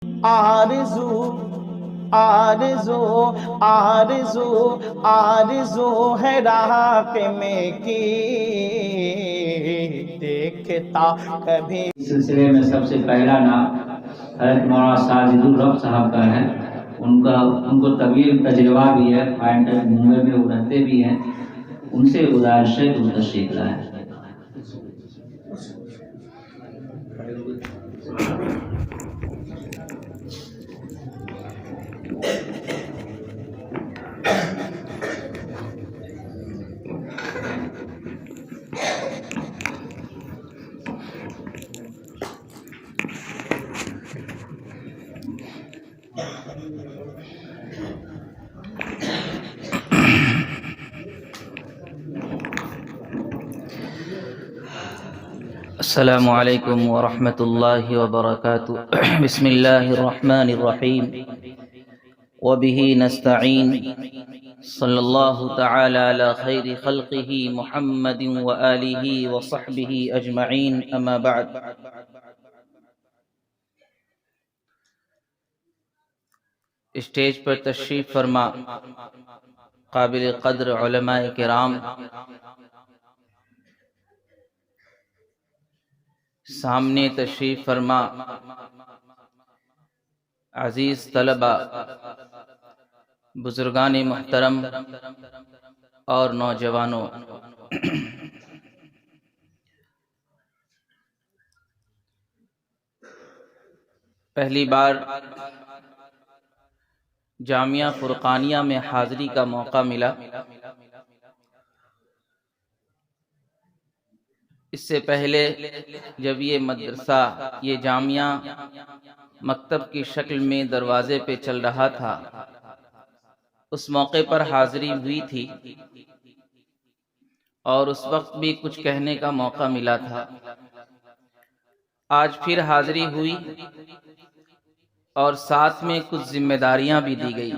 آرزو آرزو آرزو آرزو ہے راہ میں کی دیکھتا کبھی. اس سلسلے میں سب سے پہلا نام حضرت مولانا ساجد الرب صاحب کا ہے. ان کو طویل تجربہ بھی ہے، فائنڈر ممبئی میں وہ رہتے بھی ہیں. ان سے گزارش ہے کہ وہ تشریف لائیں. السلام علیکم ورحمۃ اللہ وبرکاتہ. بسم اللہ الرحمن الرحیم وبہ نستعین. صلی اللہ تعالی علی خیر خلقہ محمد وآلہ وصحبہ اجمعین. اما بعد. اسٹیج پر تشریف فرما قابل قدر علماء کرام، سامنے تشریف فرما عزیز طلبہ، بزرگان محترم اور نوجوانوں، پہلی بار جامعہ فرقانیہ میں حاضری کا موقع ملا. اس سے پہلے جب یہ مدرسہ، یہ جامعہ مکتب کی شکل میں دروازے پہ چل رہا تھا، اس موقع پر حاضری ہوئی تھی اور اس وقت بھی کچھ کہنے کا موقع ملا تھا. آج پھر حاضری ہوئی اور ساتھ میں کچھ ذمہ داریاں بھی دی گئی.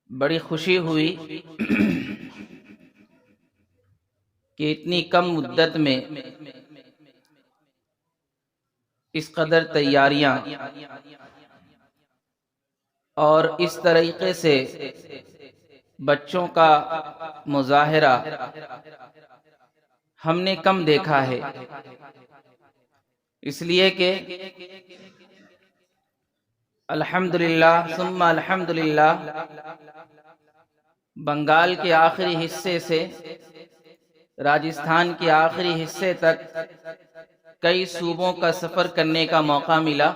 بڑی خوشی ہوئی کہ اتنی کم مدت میں اس قدر تیاریاں اور اس طریقے سے بچوں کا مظاہرہ ہم نے کم دیکھا ہے. اس لیے کہ الحمدللہ ثم الحمدللہ بنگال کے آخری حصے سے راجستھان کے آخری حصے تک کئی صوبوں کا سفر کرنے کا موقع ملا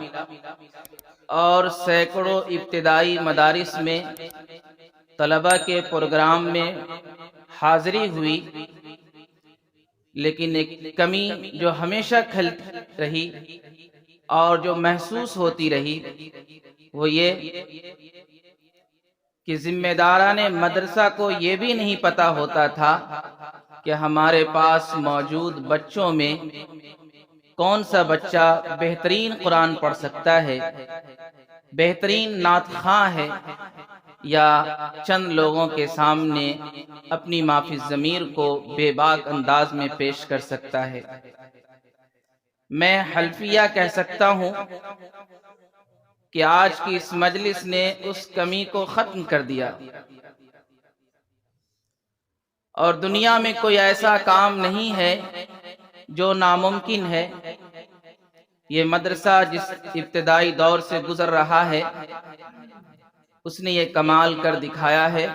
اور سینکڑوں ابتدائی مدارس میں طلبہ کے پروگرام میں حاضری ہوئی. لیکن ایک کمی جو ہمیشہ کھلتی رہی اور جو محسوس ہوتی رہی وہ یہ کہ ذمہ داران مدرسہ کو یہ بھی نہیں پتا ہوتا تھا کہ ہمارے پاس موجود بچوں میں کون سا بچہ بہترین قرآن پڑھ سکتا ہے، بہترین نعت خواں ہے، یا چند لوگوں کے سامنے اپنی معافی ضمیر کو بے باک انداز میں پیش کر سکتا ہے. میں حلفیہ کہہ سکتا ہوں کہ آج کی اس مجلس نے اس کمی کو ختم کر دیا، اور دنیا میں کوئی ایسا کام نہیں ہے جو ناممکن ہے. یہ مدرسہ جس ابتدائی دور سے گزر رہا ہے اس نے یہ کمال کر دکھایا ہے.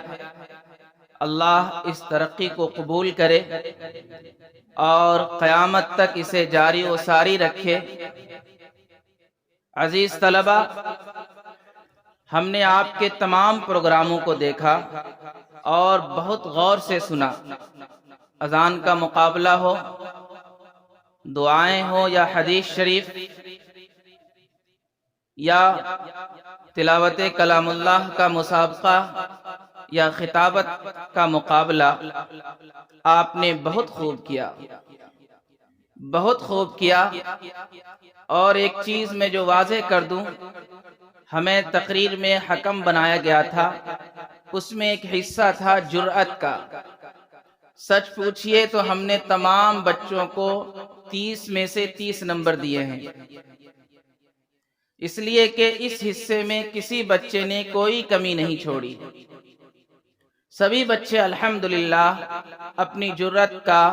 اللہ اس ترقی کو قبول کرے اور قیامت تک اسے جاری و ساری رکھے. عزیز طلبہ، ہم نے آپ کے تمام پروگراموں کو دیکھا اور بہت غور سے سنا. اذان کا مقابلہ ہو، دعائیں ہو، یا حدیث شریف، یا تلاوت کلام اللہ کا مسابقہ، یا خطابت کا مقابلہ، آپ نے بہت خوب کیا، بہت خوب کیا. اور ایک چیز میں جو واضح کر دوں، ہمیں تقریر میں حکم بنایا گیا تھا، اس میں ایک حصہ تھا جرأت کا. سچ پوچھئے تو ہم نے تمام بچوں کو 30 میں سے 30 نمبر دیے ہیں، اس لیے کہ اس حصے میں کسی بچے نے کوئی کمی نہیں چھوڑی۔ سبھی بچے الحمدللہ اپنی جرت کا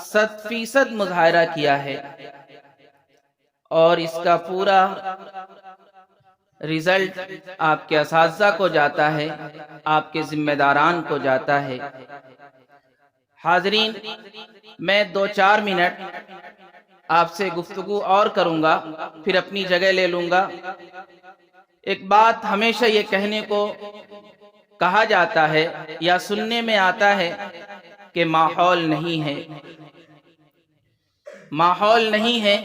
100% مظاہرہ کیا ہے، اور اس کا پورا رزلٹ آپ کے اساتذہ کو جاتا ہے، آپ کے ذمہ داران کو جاتا ہے۔ حاضرین، میں 2-4 منٹ آپ سے گفتگو اور کروں گا، پھر اپنی جگہ لے لوں گا۔ ایک بات ہمیشہ یہ کہنے کو کہا جاتا ہے یا سننے میں آتا ہے کہ ماحول نہیں ہے، ماحول نہیں ہے،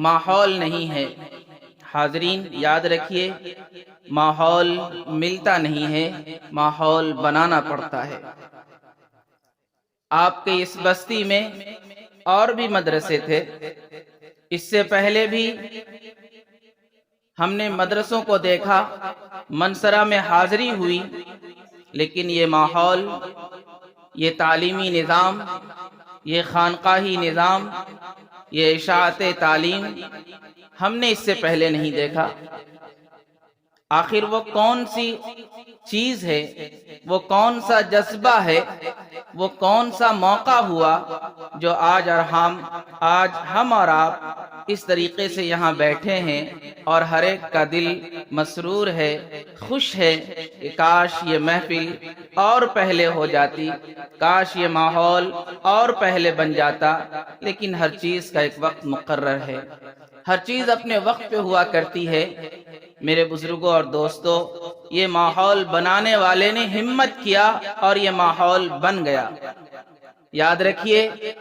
ماحول نہیں ہے۔ حاضرین یاد رکھیے، ماحول ملتا نہیں ہے، ماحول بنانا پڑتا ہے۔ آپ کے اس بستی میں اور بھی مدرسے تھے، اس سے پہلے بھی ہم نے مدرسوں کو دیکھا، منصرہ میں حاضری ہوئی، لیکن یہ ماحول، یہ تعلیمی نظام، یہ خانقاہی نظام، یہ اشاعت تعلیم ہم نے اس سے پہلے نہیں دیکھا۔ آخر وہ کون سی چیز ہے، وہ کون سا جذبہ ہے، وہ کون سا موقع ہوا جو آج ہم اور آپ اس طریقے سے یہاں بیٹھے ہیں اور ہر ایک کا دل مسرور ہے، خوش ہے کہ کاش یہ محفل اور پہلے ہو جاتی، کاش یہ ماحول اور پہلے بن جاتا۔ لیکن ہر چیز کا ایک وقت مقرر ہے، ہر چیز اپنے وقت پہ ہوا کرتی ہے۔ میرے بزرگوں اور دوستوں، یہ ماحول بنانے والے نے ہمت کیا اور یہ ماحول بن گیا۔ یاد رکھیے،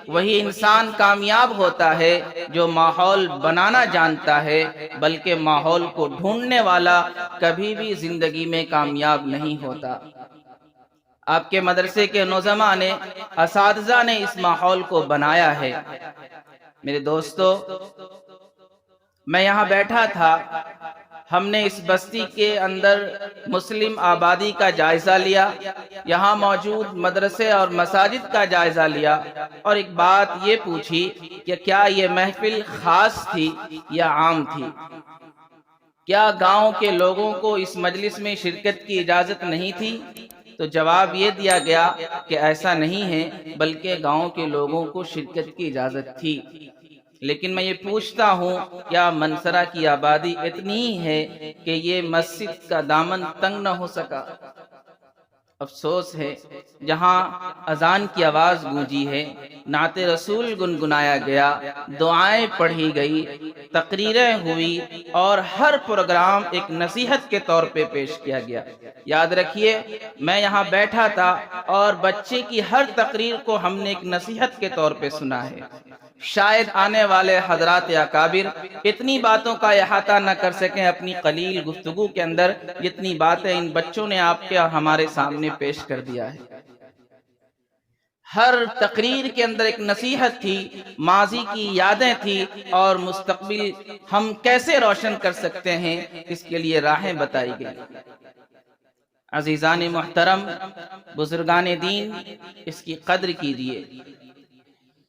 وہی انسان کامیاب ہوتا ہے جو ماحول بنانا جانتا ہے، بلکہ ماحول کو ڈھونڈنے والا کبھی بھی زندگی میں کامیاب نہیں ہوتا۔ آپ کے مدرسے کے نوجوان نے، اساتذہ نے اس ماحول کو بنایا ہے۔ میرے دوستو، میں یہاں بیٹھا تھا، ہم نے اس بستی کے اندر مسلم آبادی کا جائزہ لیا، یہاں موجود مدرسے اور مساجد کا جائزہ لیا، اور ایک بات یہ پوچھی کہ کیا یہ محفل خاص تھی یا عام تھی؟ کیا گاؤں کے لوگوں کو اس مجلس میں شرکت کی اجازت نہیں تھی؟ تو جواب یہ دیا گیا کہ ایسا نہیں ہے، بلکہ گاؤں کے لوگوں کو شرکت کی اجازت تھی۔ لیکن میں یہ پوچھتا ہوں، کیا منصرہ کی آبادی اتنی ہی ہے کہ یہ مسجد کا دامن تنگ نہ ہو سکا؟ افسوس ہے، جہاں اذان کی آواز گونجی ہے، نعت رسول گنگنایا گیا، دعائیں پڑھی گئی، تقریریں ہوئی، اور ہر پروگرام ایک نصیحت کے طور پہ پیش کیا گیا۔ یاد رکھیے، میں یہاں بیٹھا تھا اور بچے کی ہر تقریر کو ہم نے ایک نصیحت کے طور پہ سنا ہے۔ شاید آنے والے حضرات اکابر اتنی باتوں کا احاطہ نہ کر سکیں اپنی قلیل گفتگو کے اندر، جتنی باتیں ان بچوں نے آپ کے اور ہمارے سامنے پیش کر دیا ہے۔ ہر تقریر کے اندر ایک نصیحت تھی، ماضی کی یادیں تھی، اور مستقبل ہم کیسے روشن کر سکتے ہیں اس کے لیے راہیں بتائی گئی۔ عزیزان محترم، بزرگان دین، اس کی قدر کیجیے،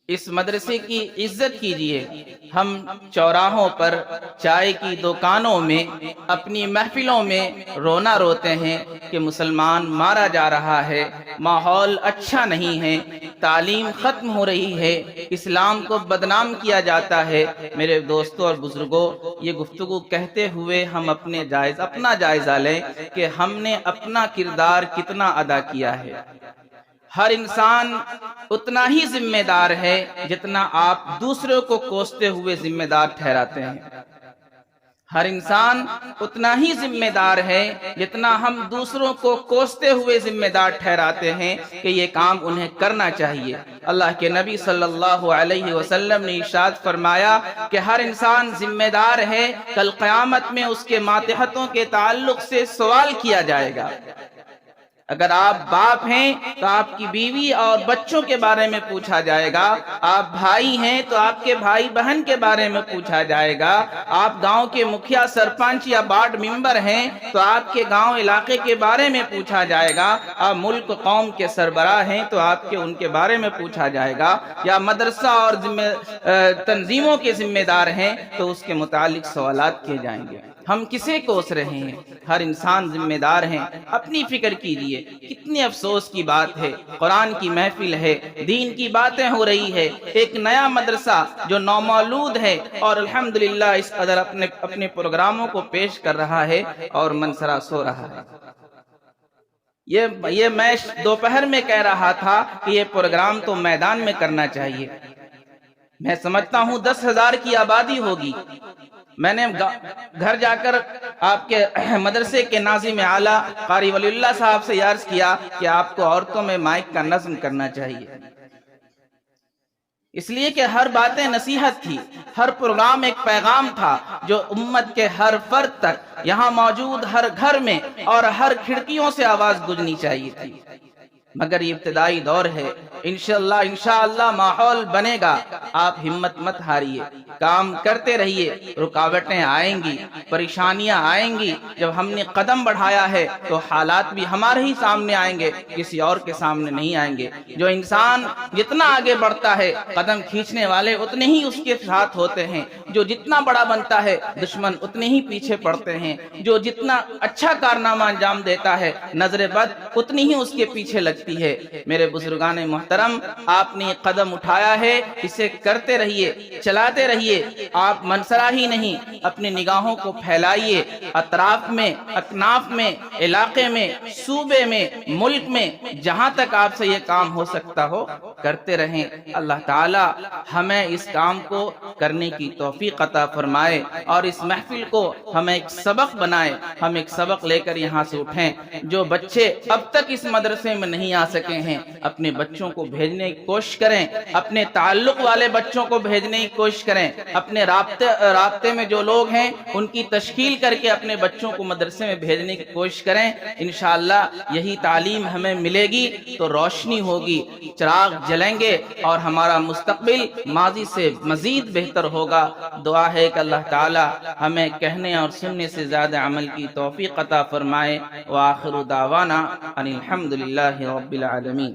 اس مدرسے کی عزت کیجیے۔ ہم چوراہوں پر، چائے کی دکانوں میں، اپنی محفلوں میں رونا روتے ہیں کہ مسلمان مارا جا رہا ہے، ماحول اچھا نہیں ہے، تعلیم ختم ہو رہی ہے، اسلام کو بدنام کیا جاتا ہے۔ میرے دوستوں اور بزرگوں، یہ گفتگو کہتے ہوئے ہم اپنا جائزہ لیں کہ ہم نے اپنا کردار کتنا ادا کیا ہے۔ ہر انسان اتنا ہی ذمہ دار ہے جتنا آپ دوسروں کو کوستے ہوئے ذمہ دار ٹھہراتے ہیں۔ ہر انسان اتنا ہی ذمہ دار ہے جتنا ہم دوسروں کو کوستے ہوئے ذمہ دار ٹھہراتے ہیں کہ یہ کام انہیں کرنا چاہیے۔ اللہ کے نبی صلی اللہ علیہ وسلم نے ارشاد فرمایا کہ ہر انسان ذمہ دار ہے، کل قیامت میں اس کے ماتحتوں کے تعلق سے سوال کیا جائے گا۔ اگر آپ باپ ہیں تو آپ کی بیوی اور بچوں کے بارے میں پوچھا جائے گا، آپ بھائی ہیں تو آپ کے بھائی بہن کے بارے میں پوچھا جائے گا، آپ گاؤں کے مکھیا سرپنچ یا وارڈ ممبر ہیں تو آپ کے گاؤں علاقے کے بارے میں پوچھا جائے گا، آپ ملک قوم کے سربراہ ہیں تو آپ کے ان کے بارے میں پوچھا جائے گا، یا مدرسہ اور تنظیموں کے ذمہ دار ہیں تو اس کے متعلق سوالات کیے جائیں گے۔ ہم کسے کوس رہے ہیں؟ ہر انسان ذمہ دار ہیں، اپنی فکر کیجیے۔ کتنے افسوس کی بات ہے، قرآن کی محفل ہے، دین کی باتیں ہو رہی ہے، ایک نیا مدرسہ جو نومولود ہے اور الحمدللہ اس قدر اپنے پروگراموں کو پیش کر رہا ہے اور منسرا سو رہا ہے۔ یہ میں دوپہر میں کہہ رہا تھا کہ یہ پروگرام تو میدان میں کرنا چاہیے۔ میں سمجھتا ہوں 10,000 کی آبادی ہوگی۔ میں نے گھر جا کر آپ کے مدرسے کے ناظم اعلیٰ قاری ولی اللہ صاحب سے عرض کیا کہ آپ کو عورتوں میں مائک کا نظم کرنا چاہیے، اس لیے کہ ہر باتیں نصیحت تھی، ہر پروگرام ایک پیغام تھا جو امت کے ہر فرد تک، یہاں موجود ہر گھر میں اور ہر کھڑکیوں سے آواز گونجنی چاہیے تھی۔ مگر یہ ابتدائی دور ہے، انشاءاللہ ماحول بنے گا۔ آپ ہمت مت ہاریے، کام کرتے رہیے، رکاوٹیں آئیں گی، پریشانیاں آئیں گی۔ جب ہم نے قدم بڑھایا ہے تو حالات بھی ہمارے ہی سامنے آئیں گے، کسی اور کے سامنے نہیں آئیں گے۔ جو انسان جتنا آگے بڑھتا ہے، قدم کھینچنے والے اتنے ہی اس کے ساتھ ہوتے ہیں۔ جو جتنا بڑا بنتا ہے، دشمن اتنے ہی پیچھے پڑتے ہیں۔ جو جتنا اچھا کارنامہ انجام دیتا ہے، نظر بد اتنی ہی اس کے پیچھے لگتی ہے۔ میرے بزرگان محترم، آپ نے قدم اٹھایا ہے، اسے کرتے رہیے، چلاتے رہیے۔ آپ منسرا ہی نہیں، اپنی نگاہوں کو پھیلائیے، اطراف میں، اکناف میں، علاقے میں، صوبے میں، ملک میں، جہاں تک آپ سے یہ کام ہو سکتا ہو کرتے رہیں۔ اللہ تعالی ہمیں اس کام کو کرنے کی توفیق عطا فرمائے اور اس محفل کو ہمیں ایک سبق بنائے، ہم ایک سبق لے کر یہاں سے اٹھیں۔ جو بچے اب تک اس مدرسے میں نہیں آ سکے ہیں، اپنے بچوں کو بھیجنے کی کوشش کریں، اپنے تعلق والے بچوں کو بھیجنے کی کوشش کریں، اپنے رابطے میں جو لوگ ہیں ان کی تشکیل کر کے اپنے بچوں کو مدرسے میں بھیجنے کی کوشش کریں۔ انشاءاللہ یہی تعلیم ہمیں ملے گی تو روشنی ہوگی، چراغ جلیں گے اور ہمارا مستقبل ماضی سے مزید بہتر ہوگا۔ دعا ہے کہ اللہ تعالی ہمیں کہنے اور سننے سے زیادہ عمل کی توفیق عطا فرمائے۔ وآخر دعوانا ان الحمدللہ رب العالمین۔